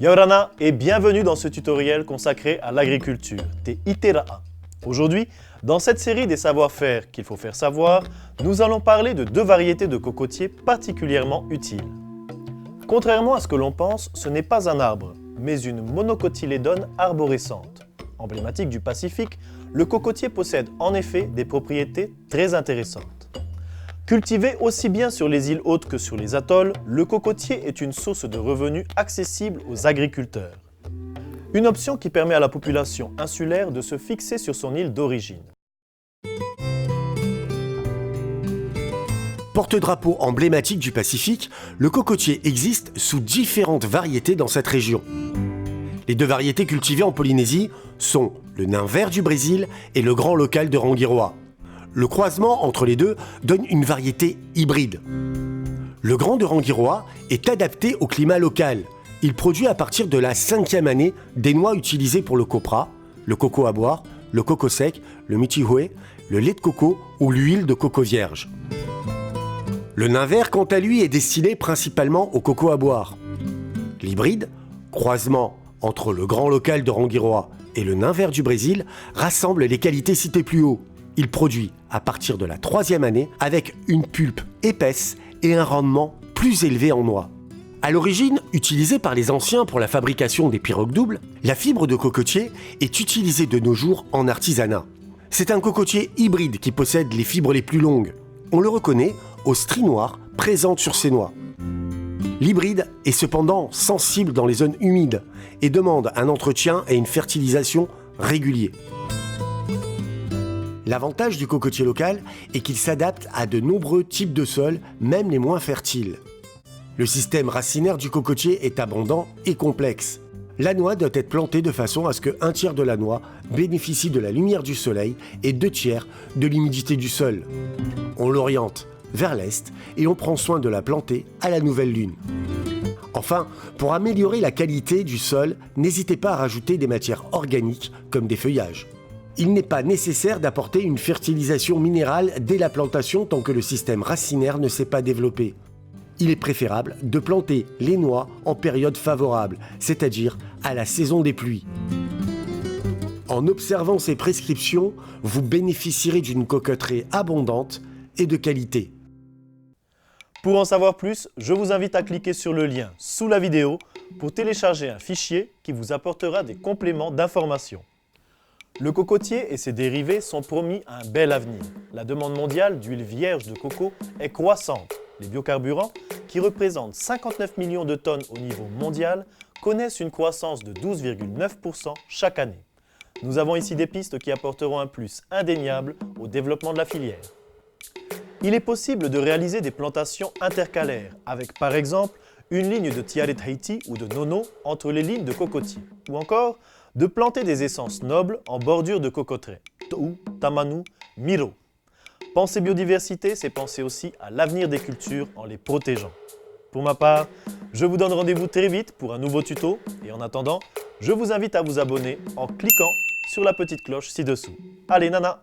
Yorana et bienvenue dans ce tutoriel consacré à l'agriculture, Te Itera'a. Aujourd'hui, dans cette série des savoir-faire qu'il faut faire savoir, nous allons parler de deux variétés de cocotiers particulièrement utiles. Contrairement à ce que l'on pense, ce n'est pas un arbre, mais une monocotylédone arborescente. Emblématique du Pacifique, le cocotier possède en effet des propriétés très intéressantes. Cultivé aussi bien sur les îles hautes que sur les atolls, le cocotier est une source de revenus accessible aux agriculteurs. Une option qui permet à la population insulaire de se fixer sur son île d'origine. Porte-drapeau emblématique du Pacifique, le cocotier existe sous différentes variétés dans cette région. Les deux variétés cultivées en Polynésie sont le nain vert du Brésil et le grand local de Rangiroa. Le croisement entre les deux donne une variété hybride. Le grand de Rangiroa est adapté au climat local. Il produit à partir de la 5e année des noix utilisées pour le copra, le coco à boire, le coco sec, le michihue, le lait de coco ou l'huile de coco vierge. Le nain vert, quant à lui, est destiné principalement au coco à boire. L'hybride, croisement entre le grand local de Rangiroa et le nain vert du Brésil, rassemble les qualités citées plus haut. Il produit à partir de la 3e année avec une pulpe épaisse et un rendement plus élevé en noix. À l'origine, utilisée par les anciens pour la fabrication des pirogues doubles, la fibre de cocotier est utilisée de nos jours en artisanat. C'est un cocotier hybride qui possède les fibres les plus longues. On le reconnaît aux stries noires présentes sur ses noix. L'hybride est cependant sensible dans les zones humides et demande un entretien et une fertilisation réguliers. L'avantage du cocotier local est qu'il s'adapte à de nombreux types de sols, même les moins fertiles. Le système racinaire du cocotier est abondant et complexe. La noix doit être plantée de façon à ce que 1/3 de la noix bénéficie de la lumière du soleil et 2/3 de l'humidité du sol. On l'oriente vers l'est et on prend soin de la planter à la nouvelle lune. Enfin, pour améliorer la qualité du sol, n'hésitez pas à rajouter des matières organiques comme des feuillages. Il n'est pas nécessaire d'apporter une fertilisation minérale dès la plantation tant que le système racinaire ne s'est pas développé. Il est préférable de planter les noix en période favorable, c'est-à-dire à la saison des pluies. En observant ces prescriptions, vous bénéficierez d'une cocoterie abondante et de qualité. Pour en savoir plus, je vous invite à cliquer sur le lien sous la vidéo pour télécharger un fichier qui vous apportera des compléments d'information. Le cocotier et ses dérivés sont promis à un bel avenir. La demande mondiale d'huile vierge de coco est croissante. Les biocarburants, qui représentent 59 millions de tonnes au niveau mondial, connaissent une croissance de 12,9% chaque année. Nous avons ici des pistes qui apporteront un plus indéniable au développement de la filière. Il est possible de réaliser des plantations intercalaires avec par exemple une ligne de Tiare Tahiti ou de Nono entre les lignes de cocotiers, ou encore de planter des essences nobles en bordure de cocoteraies, To'u, Tamanu, Miro. Penser biodiversité, c'est penser aussi à l'avenir des cultures en les protégeant. Pour ma part, je vous donne rendez-vous très vite pour un nouveau tuto et en attendant, je vous invite à vous abonner en cliquant sur la petite cloche ci-dessous. Allez, nana!